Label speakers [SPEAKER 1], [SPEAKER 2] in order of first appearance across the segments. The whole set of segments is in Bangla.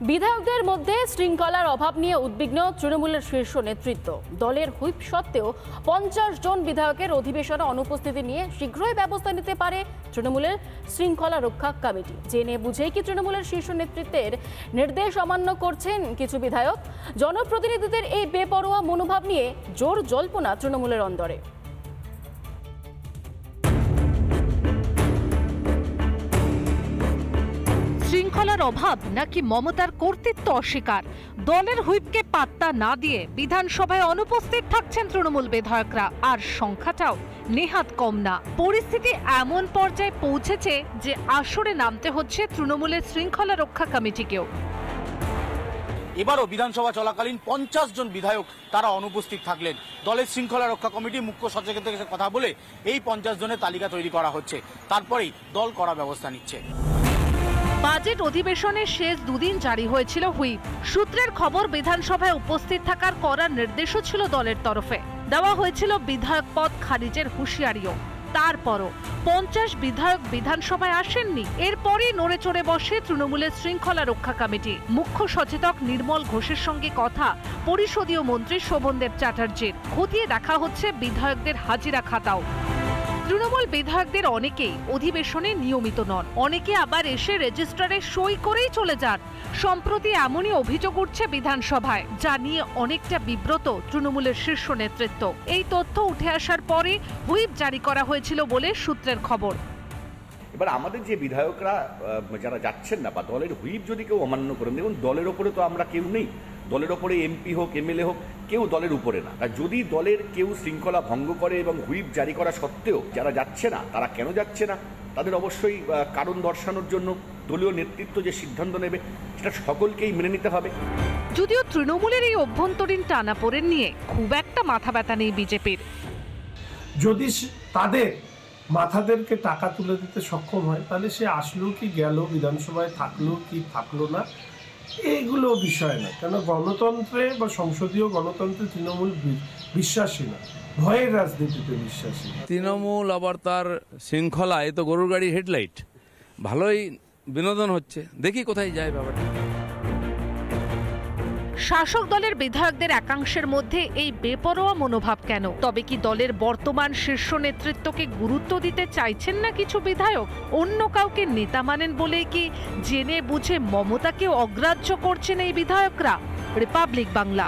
[SPEAKER 1] বিধায়কদের মধ্যে শৃঙ্খলার অভাব নিয়ে উদ্বিগ্ন তৃণমূলের শীর্ষ নেতৃত্ব। দলের হুইপ সত্ত্বেও 50 জন বিধায়কের অধিবেশনে অনুপস্থিতি নিয়ে শীঘ্রই ব্যবস্থা নিতে পারে তৃণমূলের শৃঙ্খলা রক্ষা কমিটি। জেনে বুঝেই কি তৃণমূলের শীর্ষ নেতৃত্বের নির্দেশ অমান্য করছেন কিছু বিধায়ক? জনপ্রতিনিধিদের এই বেপরোয়া মনোভাব নিয়ে জোর জল্পনা তৃণমূলের অন্দরে।
[SPEAKER 2] শৃঙ্খলার অভাব নাকি মমতার কর্তৃত্ব অস্বীকার? দলের হুইপকে পাত্তা না দিয়ে বিধানসভায় অনুপস্থিত থাকছেন তৃণমূল বিধায়করা, আর সংখ্যাটাও নেহাত কম না। পরিস্থিতি এমন পর্যায়ে পৌঁছেছে যে আসরে নামতে হচ্ছে তৃণমূলের শৃঙ্খলা রক্ষা কমিটিকেও।
[SPEAKER 3] এবারও বিধানসভা চলাকালীন 50 জন বিধায়ক তারা অনুপস্থিত থাকলেন। দলের শৃঙ্খলা রক্ষা কমিটি মুখ্য সচেতকের সাথে কথা বলে এই 50 জনের তালিকা তৈরি করা হচ্ছে, তারপরেই দল করা ব্যবস্থা নিচ্ছে।
[SPEAKER 2] বাজেট অধিবেশনের শেষ দুদিন জারি হয়েছিল হুইপ। সূত্রের খবর, বিধানসভায় উপস্থিত থাকার করার নির্দেশও ছিল দলের তরফে। দেওয়া হয়েছিল বিধায়ক পদ খারিজের হুঁশিয়ারিও। তারপরও 50 বিধায়ক বিধানসভায় আসেননি। এরপরই নড়ে চড়ে বসে তৃণমূলের শৃঙ্খলা রক্ষা কমিটি। মুখ্য সচেতক নির্মল ঘোষের সঙ্গে কথা পরিষদীয় মন্ত্রী শোভনদেব চ্যাটার্জির। খতিয়ে দেখা হচ্ছে বিধায়কদের হাজিরা খাতাও। তৃণমূল বিধায়কদের অনেকেই অধিবেশনে নিয়মিত নন, অনেকে আবার এসে রেজিস্ট্রারে সই করেই চলে যান। সম্প্রতি এমনই অভিযোগ উঠছে বিধানসভায়, যা নিয়ে অনেকটা বিব্রত তৃণমূলের শীর্ষ নেতৃত্ব। এই তথ্য উঠে আসার পরে হুইপ জারি করা হয়েছিল বলে সূত্রের খবর।
[SPEAKER 4] এবার আমাদের যে বিধায়করা যারা যাচ্ছেন না, বা দলের হুইপ যদি কেউ অমান্য করেন, দেখুন দলের ওপরে তো আমরা কেউ নেই। দলের ওপরে এমপি হোক, এমএলএ হোক, কেউ দলের উপরে না। আর যদি দলের কেউ শৃঙ্খলা ভঙ্গ করে এবং হুইপ জারি করা সত্ত্বেও যারা যাচ্ছে না, তারা কেন যাচ্ছে না, তাদের অবশ্যই কারণ দর্শানোর জন্য দলীয় নেতৃত্ব যে সিদ্ধান্ত নেবে সেটা সকলকেই মেনে নিতে হবে।
[SPEAKER 2] যদিও তৃণমূলের এই অভ্যন্তরীণ টানাপোড়েন নিয়ে খুব একটা মাথা ব্যথা নেই বিজেপির।
[SPEAKER 5] যদি তাদের মাথাদেরকে টাকা তুলে দিতে সক্ষম হয়, তাহলে সে আসলো কি গেল, বিধানসভায় থাকলো কি থাকলো না, এইগুলো বিষয় না। কেন গণতন্ত্রে বা সংসদীয় গণতন্ত্রে তৃণমূল বিশ্বাসী না, ভয়ের রাজনীতিতে বিশ্বাসী।
[SPEAKER 6] তৃণমূল আবার তার শৃঙ্খলা, এ তো গরুর গাড়ি হেডলাইট। ভালোই বিনোদন হচ্ছে, দেখি কোথায় যায় ব্যাপারটা।
[SPEAKER 2] শাসক দলের বিধায়কদের একাংশের মধ্যে এই বেপরোয়া মনোভাব কেন? তবে কি দলের বর্তমান শীর্ষ নেতৃত্বকে গুরুত্ব দিতে চাইছেন না কিছু বিধায়ক? অন্য কাউকে নেতা মানেন বলেই কি জেনে বুঝে মমতাকেও অগ্রাহ্য করছেন এই বিধায়করা? রিপাবলিক বাংলা।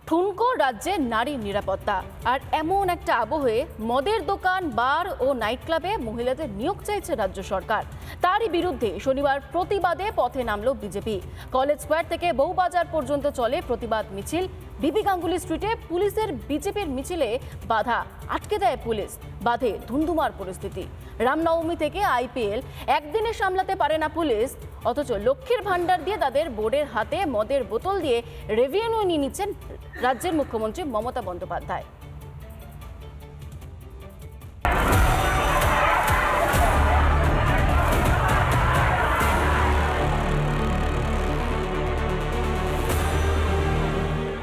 [SPEAKER 1] ঠুনকো রাজ্যে নারী নিরাপত্তা, আর এমন একটা আবহে মদের দোকান, বার ও নাইট ক্লাবে মহিলাদের নিয়োগ চাইছে রাজ্য সরকার। তারই বিরুদ্ধে শনিবার প্রতিবাদে পথে নামলো বিজেপি। কলেজ স্কোয়ার থেকে বউবাজার পর্যন্ত চলে প্রতিবাদ মিছিল। বিবি গাঙ্গুলি স্ট্রিটে পুলিশের বিজেপির মিছিলে বাধা, আটকে দেয় পুলিশ, বাধে ধুন্ধুমার পরিস্থিতি। রামনবমী থেকে আইপিএল একদিনে সামলাতে পারে না পুলিশ, অথচ লক্ষ্মীর ভান্ডার দিয়ে তাদের বোর্ডের হাতে মদের বোতল দিয়ে রেভিনিউ নিয়ে নিচ্ছেন রাজ্যের মুখ্যমন্ত্রী মমতা বন্দ্যোপাধ্যায়।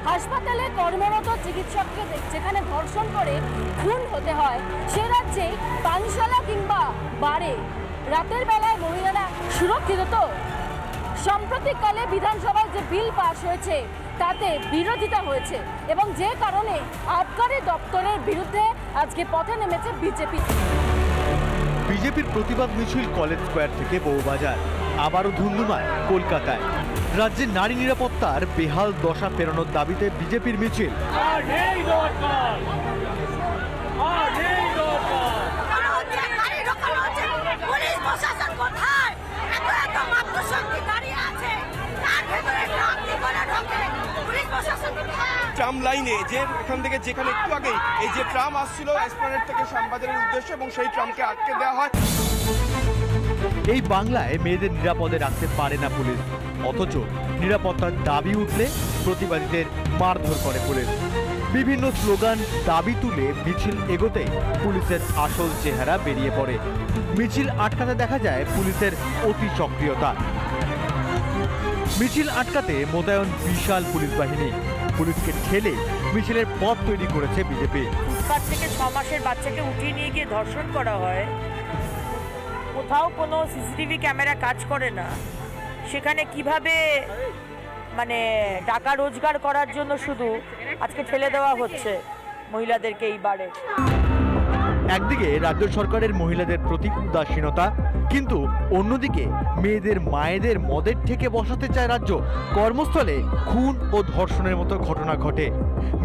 [SPEAKER 1] হাসপাতালে কর্মরত চিকিৎসককে যেখানে ধর্ষণ করে খুন হতে হয়, সে রাজ্যে পানশালা কিংবা বারে রাতের বেলায় মহিলারা সুরক্ষিত তো? সাম্প্রতিককালে বিধানসভায় যে বিল পাশ হয়েছে তাতে বিরোধিতা হয়েছে, এবং যে কারণে আবকারি দপ্তরের বিরুদ্ধে আজকে পথে নেমেছে বিজেপি।
[SPEAKER 7] বিজেপির প্রতিবাদ মিছিল কলেজ স্কোয়ার থেকে বউবাজার, আবারও ধুন্ধুমায় কলকাতায়। রাজ্যের নারী নিরাপত্তার বেহাল দশা ফেরানোর দাবিতে বিজেপির মিছিল।
[SPEAKER 8] ট্রাম লাইনে যে এখান থেকে যেখানে একটু আগে এই যে ট্রাম আসছিল এসপ্ল্যানেড থেকে শ্যামবাজারের উদ্দেশ্যে, এবং সেই ট্রামকে আটকে দেওয়া হয়।
[SPEAKER 7] এই বাংলায় মেয়েদের নিরাপদে রাখতে পারে না পুলিশ, অথচ নিরাপত্তার দাবি উঠলে প্রতিবাদীদের মারধর করে পুলিশ। বিভিন্ন স্লোগান দাবি তুলে মিছিল এগোতেই পুলিশের আসল চেহারা বেরিয়ে পড়ে। মিছিল আটকাতে দেখা যায় পুলিশের অতি সক্রিয়তা। মিছিল আটকাতে মোতায়েন বিশাল পুলিশ বাহিনী। পুলিশকে ঠেলে মিছিলের পথ তৈরি করেছে বিজেপি।
[SPEAKER 9] 5 থেকে 6 মাসের বাচ্চাকে উঠিয়ে নিয়ে গিয়ে ধর্ষণ করা হয়, কোথাও কোনো সিসিটিভি ক্যামেরা কাজ করে না, সেখানে কিভাবে মানে টাকা রোজগার করার জন্য শুধু আজকে ঠেলে দেওয়া হচ্ছে মহিলাদেরকে এই বারে।
[SPEAKER 7] একদিকে রাজ্য সরকারের মহিলাদের প্রতি উদাসীনতা, কিন্তু অন্যদিকে মেয়েদের মায়েদের মদের থেকে বসাতে চায় রাজ্য। কর্মস্থলে খুন ও ধর্ষণের মতো ঘটনা ঘটে।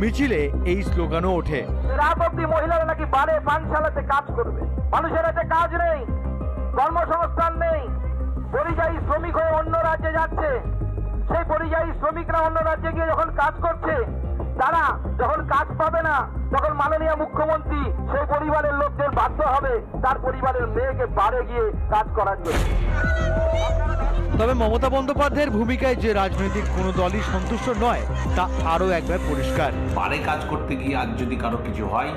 [SPEAKER 7] মিছিলে এই স্লোগানও ওঠে,
[SPEAKER 10] রাত অব্দি মহিলারা নাকি বারে পানশালাতে কাজ করবে, মানুষের হাতে কাজ নেই, কর্মসংস্থান নেই, পরিযায়ী শ্রমিক হয়ে অন্য রাজ্যে যাচ্ছে। সেই পরিযায়ী শ্রমিকরা অন্য রাজ্যে গিয়ে যখন কাজ করছে, তারা যখন কাজ পাবে না, তখন মাননীয় মুখ্যমন্ত্রী সেই পরিবারের লোকদের বাধ্য হবে তার পরিবারের মেয়েকে বাড়ে গিয়ে কাজ করার জন্য।
[SPEAKER 7] তবে মমতা বন্দ্যোপাধ্যায়ের ভূমিকায় যে রাজনৈতিক কোনো দলই সন্তুষ্ট নয় তা আরও একবার পরিষ্কার।
[SPEAKER 11] বারে কাজ করতে গিয়ে আজ যদি কারো কিছু হয়,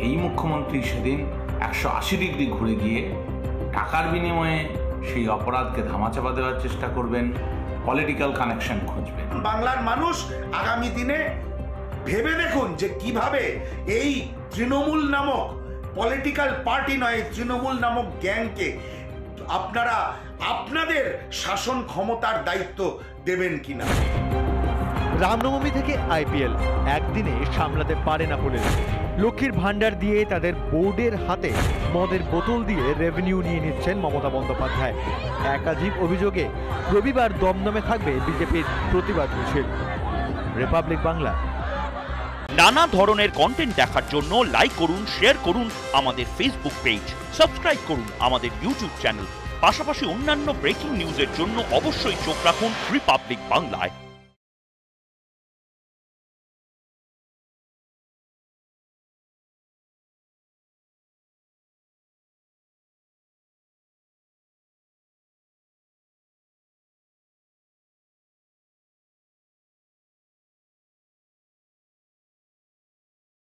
[SPEAKER 11] এই মুখ্যমন্ত্রী সেদিন 180 ডিগ্রি ঘুরে গিয়ে টাকার বিনিময়ে সেই অপরাধকে ধামাচাপা দেওয়ার চেষ্টা করবেন, পলিটিক্যাল কানেকশন খুঁজবেন।
[SPEAKER 12] বাংলার মানুষ আগামী দিনে ভেবে দেখুন যে কিভাবে এই তৃণমূল নামক পলিটিক্যাল পার্টি নয়, তৃণমূল নামক গ্যাংকে আপনারা আপনাদের শাসন ক্ষমতার দায়িত্ব দেবেন কিনা।
[SPEAKER 7] রামনবমী থেকে আইপিএল একদিনে সামলাতে পারে না পুলিশ। লক্ষ্মীর ভান্ডার দিয়ে তাদের বোর্ডের হাতে মদের বোতল দিয়ে রেভিনিউ নিয়ে নিচ্ছেন মমতা বন্দ্যোপাধ্যায়। একাধিক অভিযোগে রবিবার দমদমে থাকবে বিজেপির প্রতিবাদ মিছিল। রিপাবলিক বাংলা।
[SPEAKER 13] নানা ধরনের কন্টেন্ট দেখার জন্য লাইক করুন, শেয়ার করুন আমাদের ফেসবুক পেজ, সাবস্ক্রাইব করুন আমাদের ইউটিউব চ্যানেল। পাশাপাশি অন্যান্য ব্রেকিং নিউজের জন্য অবশ্যই চোখ রাখুন রিপাবলিক বাংলায়।